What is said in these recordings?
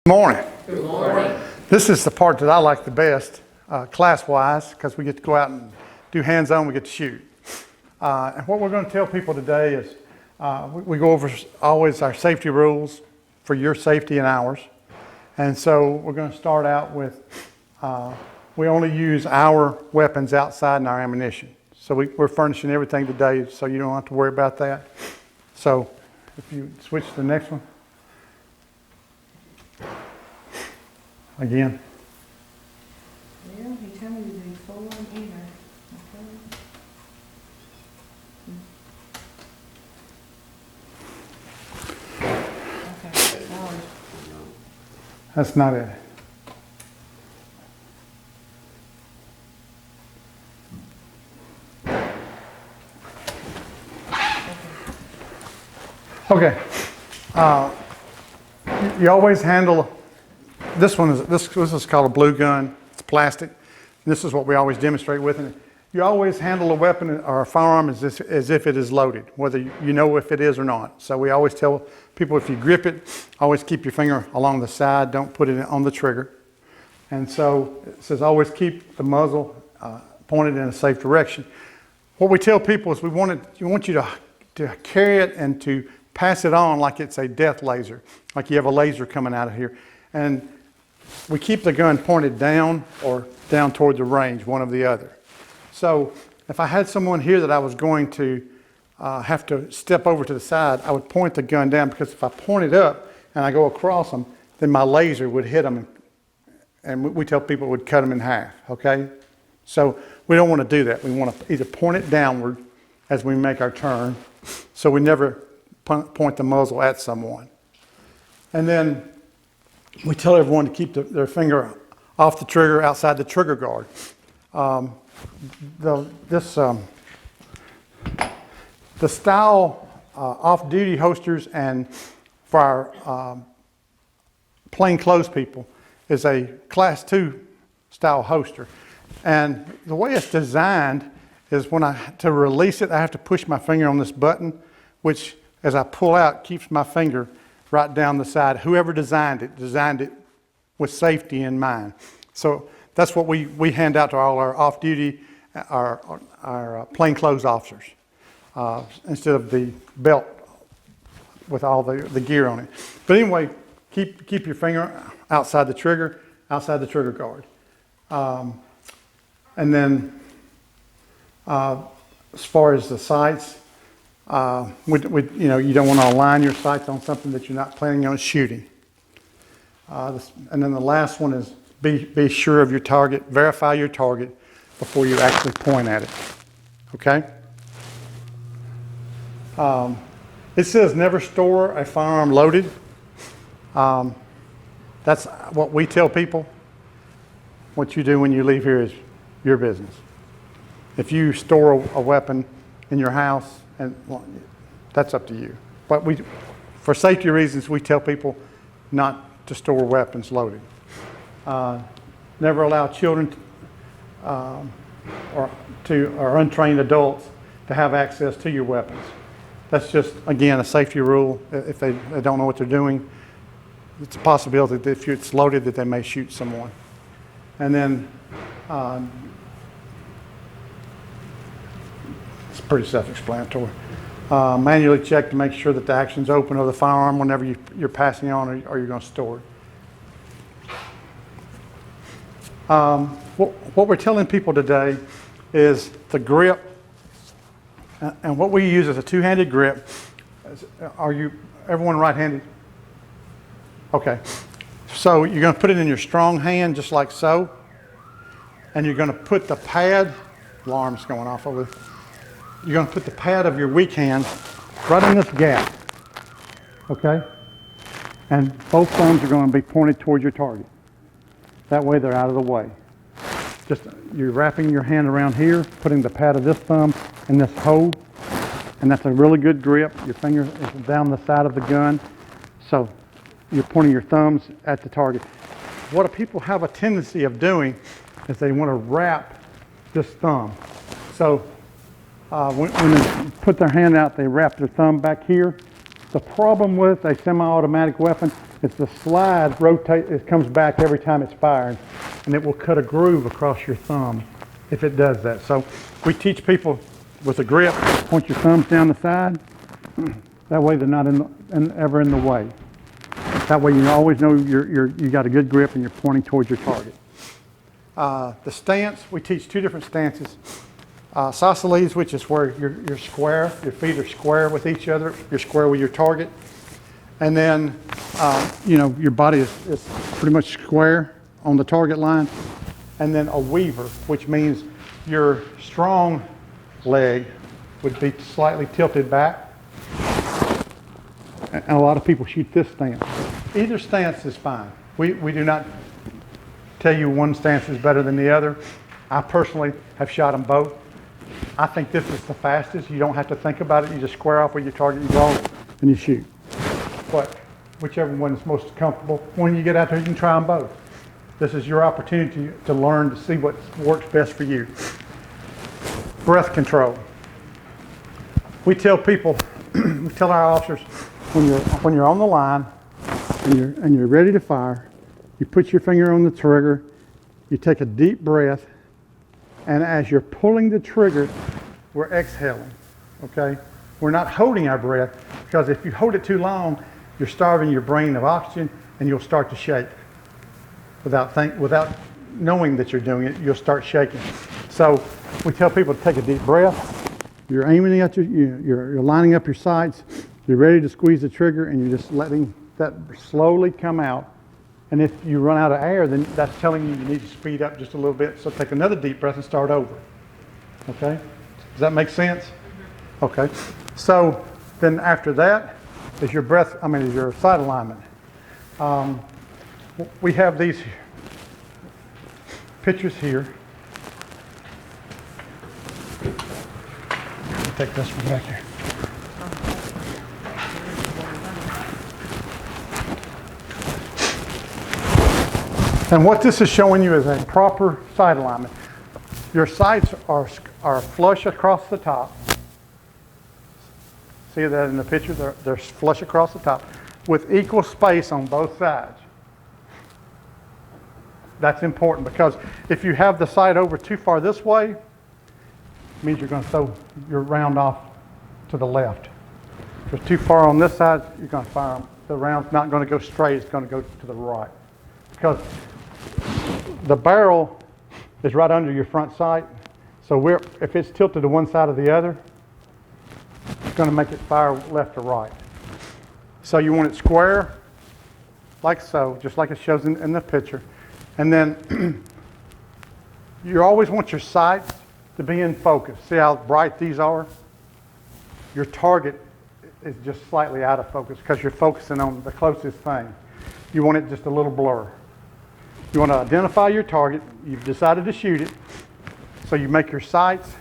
Morning. Good morning. This is the part that I like the best, class-wise, because we get to go out and do hands-on, we get to shoot. And what we're going to tell people today is we go over always our safety rules for your safety and ours. And so we're going to start out with, we only use our weapons outside and our ammunition. So we're furnishing everything today, so you don't have to worry about that. So if you switch to the next one. Again. Well, he told me to do 4 and enter. Okay, sorry. That's not it. Okay. You always handle. This is called a blue gun. It's plastic. This is what we always demonstrate with it. You always handle a weapon or a firearm as if it is loaded, whether you know if it is or not. So we always tell people, if you grip it, always keep your finger along the side. Don't put it on the trigger. And so it says always keep the muzzle pointed in a safe direction. What we tell people is we want you to carry it and to pass it on like it's a death laser, like you have a laser coming out of here. And we keep the gun pointed down or down toward the range, one or the other. So if I had someone here that I was going to have to step over to the side, I would point the gun down, because if I point it up and I go across them, then my laser would hit them, and we tell people it would cut them in half, okay? So we don't want to do that. We want to either point it downward as we make our turn, so we never point the muzzle at someone. And then we tell everyone to keep their finger off the trigger, outside the trigger guard. The style off-duty holsters and for our plain clothes people is a Class 2 style holster. And the way it's designed is to release it, I have to push my finger on this button, which as I pull out keeps my finger right down the side. Whoever designed it with safety in mind. So that's what we hand out to all our off-duty, our plainclothes officers, instead of the belt with all the gear on it. But anyway, keep your finger outside the trigger guard. And then as far as the sights, you don't want to align your sights on something that you're not planning on shooting. And then the last one is be sure of your target, verify your target before you actually point at it. Okay? It says never store a firearm loaded. That's what we tell people. What you do when you leave here is your business. If you store a weapon in your house, that's up to you. But for safety reasons, we tell people not to store weapons loaded. Never allow children or untrained adults to have access to your weapons. That's just, again, a safety rule. If they don't know what they're doing, it's a possibility that if it's loaded that they may shoot someone. And then it's pretty self-explanatory. Manually check to make sure that the action's open of the firearm whenever you're passing on or you're going to store it. What we're telling people today is the grip, and what we use is a two-handed grip. Everyone right-handed? Okay. So you're going to put it in your strong hand just like so, and you're going to put the pad, alarm's going off over there. You're going to put the pad of your weak hand right in this gap, okay? And both thumbs are going to be pointed towards your target. That way they're out of the way. Just you're wrapping your hand around here, putting the pad of this thumb in this hole, and that's a really good grip. Your finger is down the side of the gun, so you're pointing your thumbs at the target. What people have a tendency of doing is they want to wrap this thumb. So when they put their hand out, they wrap their thumb back here. The problem with a semi-automatic weapon It's the slide rotate, it comes back every time it's fired, and it will cut a groove across your thumb if it does that. So we teach people with a grip, point your thumbs down the side. That way they're not ever in the way. That way you always know you got a good grip and you're pointing towards your target. The stance, we teach two different stances. Isosceles, which is where you're square, your feet are square with each other, you're square with your target. And then, your body is pretty much square on the target line. And then a weaver, which means your strong leg would be slightly tilted back. And a lot of people shoot this stance. Either stance is fine. We do not tell you one stance is better than the other. I personally have shot them both. I think this is the fastest. You don't have to think about it. You just square off with your target, you roll, and you shoot. But whichever one is most comfortable, when you get out there, you can try them both. This is your opportunity to learn to see what works best for you. Breath control. We tell people, we tell our officers, when you're on the line and you're ready to fire, you put your finger on the trigger, you take a deep breath, and as you're pulling the trigger, we're exhaling, okay? We're not holding our breath, because if you hold it too long, you're starving your brain of oxygen and you'll start to shake. Without knowing that you're doing it, you'll start shaking. So we tell people to take a deep breath. You're aiming at you're lining up your sights. You're ready to squeeze the trigger, and you're just letting that slowly come out. And if you run out of air, then that's telling you need to speed up just a little bit. So take another deep breath and start over. Okay? Does that make sense? Okay. So then after that is your sight alignment. We have these pictures here. Take this one back here. And what this is showing you is a proper sight alignment. Your sights are flush across the top. See that in the picture? They're flush across the top with equal space on both sides. That's important, because if you have the sight over too far this way, it means you're going to throw your round off to the left. If it's too far on this side, you're going to fire them. The round's not going to go straight, it's going to go to the right. Because the barrel is right under your front sight, so if it's tilted to one side or the other, it's going to make it fire left or right. So you want it square, like so, just like it shows in the picture. And then you always want your sights to be in focus. See how bright these are? Your target is just slightly out of focus because you're focusing on the closest thing. You want it just a little blur. You want to identify your target. You've decided to shoot it. So you make your sights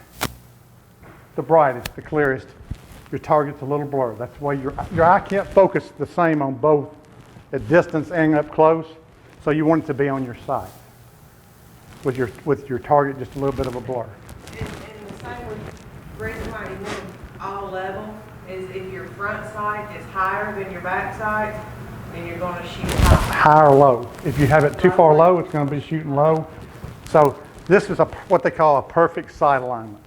the brightest, the clearest. Your target's a little blur. That's why your eye can't focus the same on both at distance and up close. So you want it to be on your sight with your target just a little bit of a blur. And the same with reason why you want all level is if your front sight is higher than your back sight, then you're going to shoot high. High or low. If you have it too far low, it's going to be shooting low. So this is what they call a perfect sight alignment.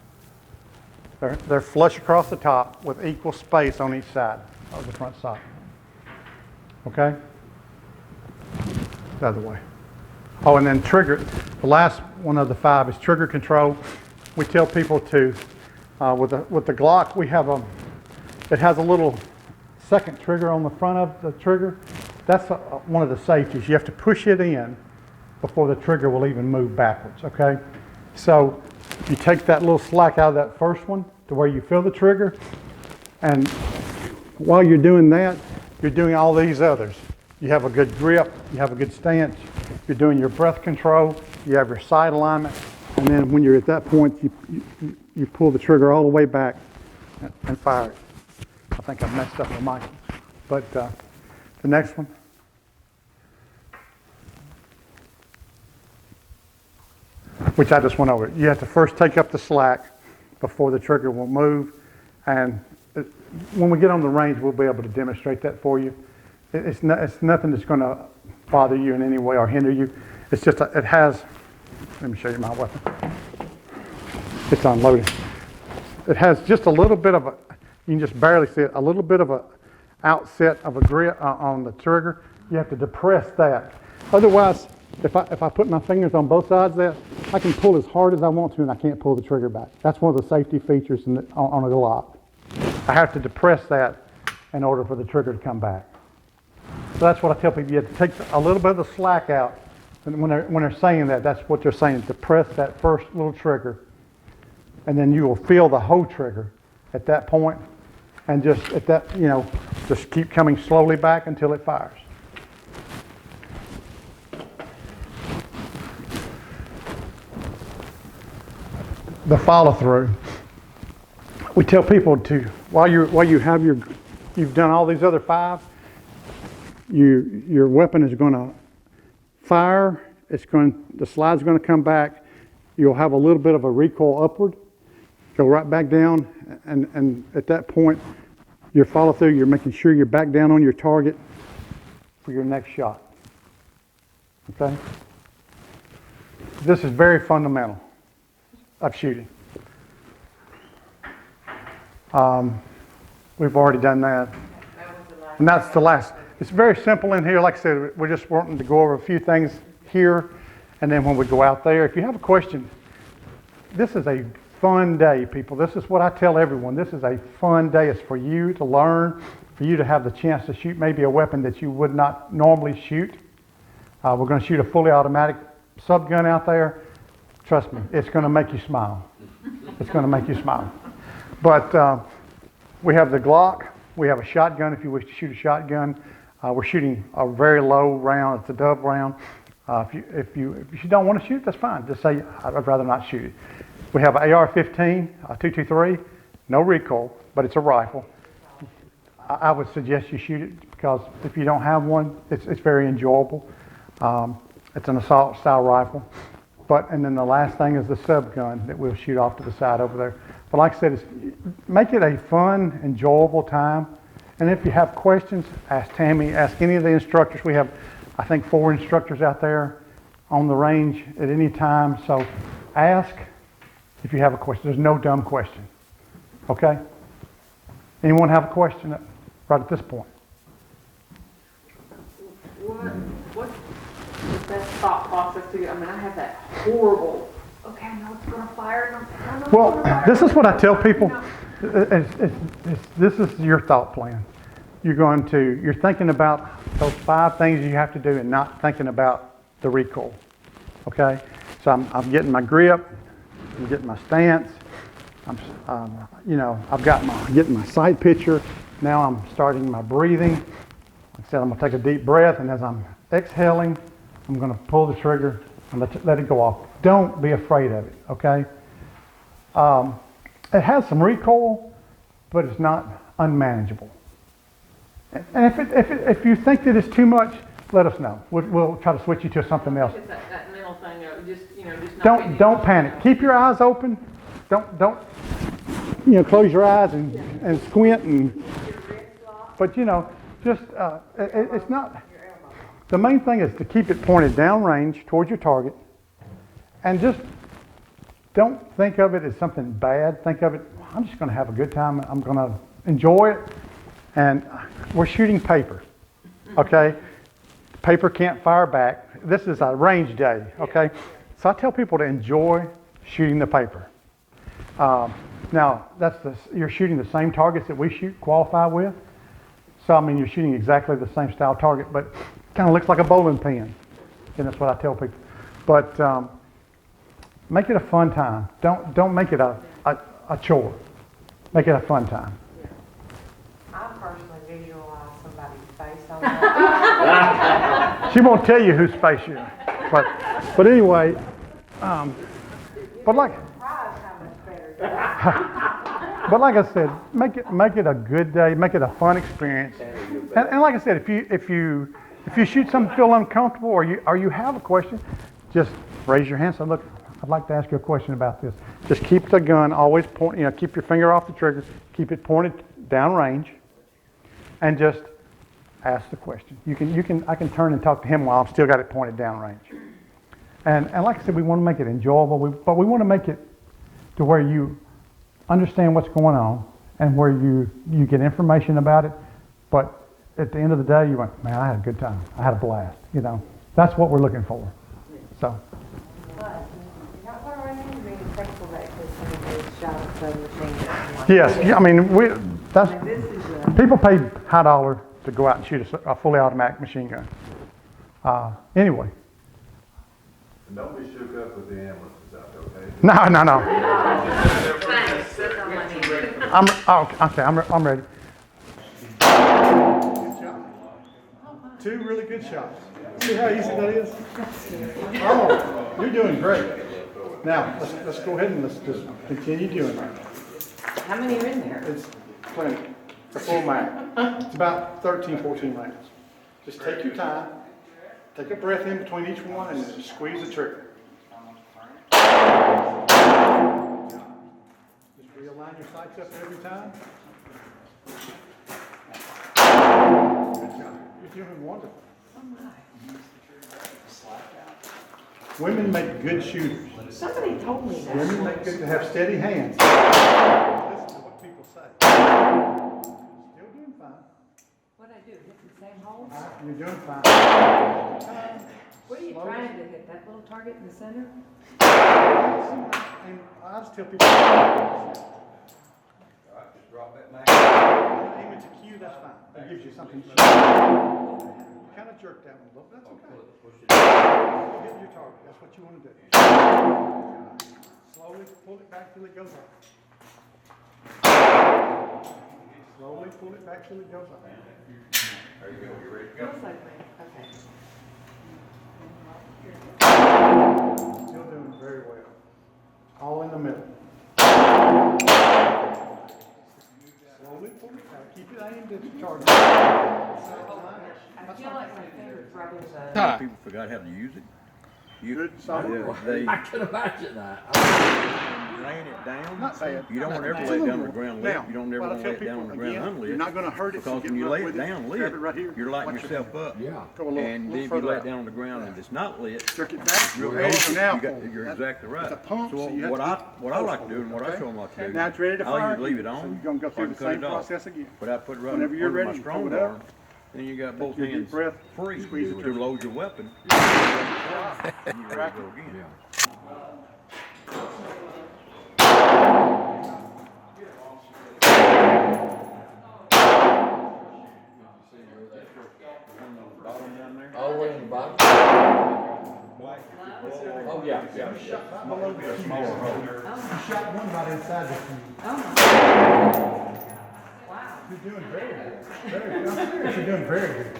They're flush across the top with equal space on each side of the front sight. Okay? The other way. Oh, and then trigger. The last one of the 5 is trigger control. We tell people to, with the Glock, we have it has a little second trigger on the front of the trigger. That's one of the safeties. You have to push it in before the trigger will even move backwards, okay? So you take that little slack out of that first one to where you feel the trigger, and while you're doing that, you're doing all these others. You have a good grip, you have a good stance, you're doing your breath control, you have your sight alignment, and then when you're at that point, you pull the trigger all the way back and fire it. I think I messed up the mic, but the next one. Which I just went over. You have to first take up the slack before the trigger will move, and when we get on the range, we'll be able to demonstrate that for you. It's nothing that's going to bother you in any way or hinder you. It's just, it has, let me show you my weapon. It's unloaded. It has just a little bit of a, you can just barely see it, a little bit of a outset of a grip on the trigger. You have to depress that. Otherwise, if I put my fingers on both sides of that, I can pull as hard as I want to and I can't pull the trigger back. That's one of the safety features on a Glock. I have to depress that in order for the trigger to come back. So that's what I tell people. You have to take a little bit of the slack out. And when they're saying that, that's what they're saying. Depress that first little trigger, and then you will feel the whole trigger at that point, and just at that, just keep coming slowly back until it fires. The follow through. We tell people to, while you've done all these other 5, your weapon is going to fire. The slide's going to come back. You'll have a little bit of a recoil upward. Go right back down, and at that point, your follow through, you're making sure you're back down on your target for your next shot. Okay? This is very fundamental of shooting. We've already done that. And that's the last. It's very simple in here. Like I said, we're just wanting to go over a few things here, and then when we go out there, if you have a question, this is a fun day, people. This is what I tell everyone. This is a fun day. It's for you to learn, for you to have the chance to shoot maybe a weapon that you would not normally shoot. We're going to shoot a fully automatic subgun out there. Trust me, it's going to make you smile. It's going to make you smile. But we have the Glock. We have a shotgun if you wish to shoot a shotgun. We're shooting a very low round. It's a dove round. If you don't want to shoot, that's fine. Just say, I'd rather not shoot it. We have an AR-15, a 223, no recoil, but it's a rifle. I would suggest you shoot it because if you don't have one, it's very enjoyable. It's an assault style rifle. And then the last thing is the sub gun that we'll shoot off to the side over there. But like I said, make it a fun, enjoyable time. And if you have questions, ask Tammy, ask any of the instructors. We have, I think, 4 instructors out there on the range at any time. So ask if you have a question. There's no dumb question. Okay? Anyone have a question right at this point? What's the best thought process to you? I mean, I have that horrible, okay, I know it's going to fire. And I know it's Well, gonna fire. this is what I tell people. This is your thought plan. You're thinking about those 5 things you have to do and not thinking about the recoil. Okay? So I'm getting my grip, I'm getting my stance, getting my sight picture. Now I'm starting my breathing. Like I said, I'm going to take a deep breath, and as I'm exhaling, I'm going to pull the trigger and let it go off. Don't be afraid of it, okay? It has some recoil, but it's not unmanageable. And if you think that it's too much, let us know. We'll try to switch you to something else. It's that mental thing of just not Don't panic. Keep your eyes open. Don't close your eyes and squint but just it's not. The main thing is to keep it pointed downrange towards your target, and just don't think of it as something bad. Think of it, I'm just going to have a good time. I'm going to enjoy it. And we're shooting paper, okay? Paper can't fire back. This is a range day, okay? So I tell people to enjoy shooting the paper. Now, you're shooting the same targets that we qualify with. So, I mean, you're shooting exactly the same style target, but it kind of looks like a bowling pin. And that's what I tell people. But make it a fun time. Don't make it a chore. Make it a fun time. I personally visualize somebody's face on that. She won't tell you whose face you're in. But anyway, but like I said, make it a good day, make it a fun experience. And like I said, if you shoot something feel uncomfortable or you have a question, just raise your hand. So look, I'd like to ask you a question about this. Just keep the gun always point. Keep your finger off the trigger. Keep it pointed downrange, and just ask the question. I can turn and talk to him while I'm still got it pointed downrange. And like I said, we want to make it enjoyable, but we want to make it to where you understand what's going on and where you get information about it. But at the end of the day, you went, man, I had a good time. I had a blast. You know, that's what we're looking for. So. Yes, I mean, people pay high dollar to go out and shoot a fully automatic machine gun. Anyway. Don't be shook up with the ambulances out there, okay? No. I'm ready. Good shot. 2 really good shots. See how easy that is? Oh, you're doing great. Now, let's go ahead and let's just continue doing that. How many are in there? It's plenty. It's a full mag. It's about 13, 14 rounds. Just take your time. Take a breath in between each one and just squeeze the trigger. Just realign your sights up every time. Good job. You're doing wonderful. Women make good shooters. Somebody told me that. Women make good to have steady hands. Listen to what people say. Still doing fine. What'd I do, hit the same hole? You're doing fine. What are you Slowly. trying to hit, that little target in the center? And I just tell people, Just drop that mag. aim it to Q, that's fine. That gives you something to shoot. You kind of jerk that one a little, that's okay. You hit your target, that's what you want to do. Slowly pull it back till it goes up. Slowly pull it back till it goes up. There you go, you ready to go? Looks like me, okay. Still doing very well. All in the middle. Slowly pull it back. Keep it aimed at the target. I feel like my finger's rubbing the. People forgot how to use it. You, Good, solid. they I can imagine that. laying it down. Not bad. You don't want to ever It's lay a it little down on the more. ground Now, lit. You don't ever but I want to tell lay it down on the people, ground again, unlit. you're not gonna hurt it, so Because get when you rough lay with it it, down grab lit, it right here, you're lighting watch it. yourself up. Yeah. Go a little, And then if you further lay out. it down on the ground and it's not lit, Jerk it back. real Ready close, for now. you're exactly right. It's a pump, So so you have what to I keep like to do and what I okay? show them what to do, Now it's ready to I'll fire. either leave it So on you're gonna go or I through can the cut same it off. process again. But I put it right Whenever you're under ready, my you strong pull it up. arm, then you got both your deep hands breath, free. squeeze the To trigger. load your weapon, and you're ready to go again. Bottom down there. All the way in the bottom? Oh, yeah. Below the key. Smaller hole. You shot one right inside the key. Wow. You're doing very good. Very good. I'm serious, you're doing very good.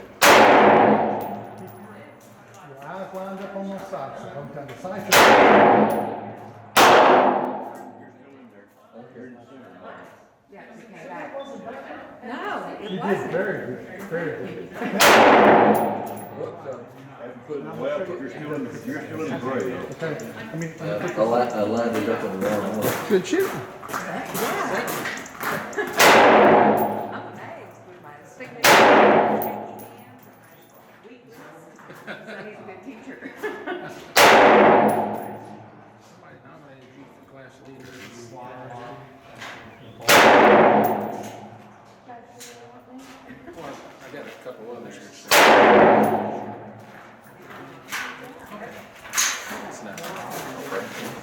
Your eyes lined up on those sights. So I'm kind of sights. Yeah, it came back. No, it You did wasn't. very good. Very good. Well, you're still in the grade. Okay. I mean, I lined it up on the wrong one. good shooting. I'm amazed with my signature. Weakness. So he's a good teacher. Somebody nominated you for class leader. I got a couple others here.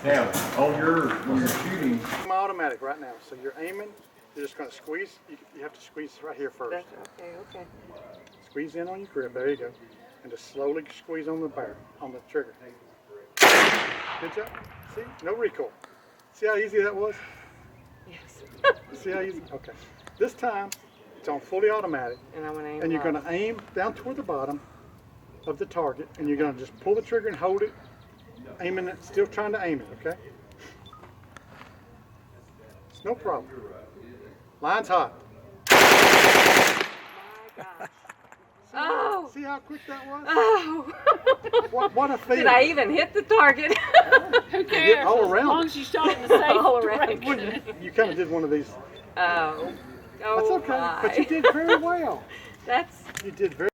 Now, when you're shooting, I'm automatic right now. So you're aiming, you're just going to squeeze. You have to squeeze right here first. Okay. Squeeze in on your grip. There you go. And just slowly squeeze on the barrel, on the trigger. Good job. See? No recoil. See how easy that was? Yes. See how easy? Okay. This time, it's on fully automatic. And I'm gonna aim And you're low. going to aim down toward the bottom of the target. And you're going to just pull the trigger and hold it. Aiming it, still trying to aim it, okay? It's no problem. Line's hot. Oh! See how quick that was? Oh! What a feeling. Did I even hit the target? Who You did cares? all As around long it. as you shot in the safe All around. direction. You kind of did one of these. Oh. That's okay, my. but you did very well. That's You did very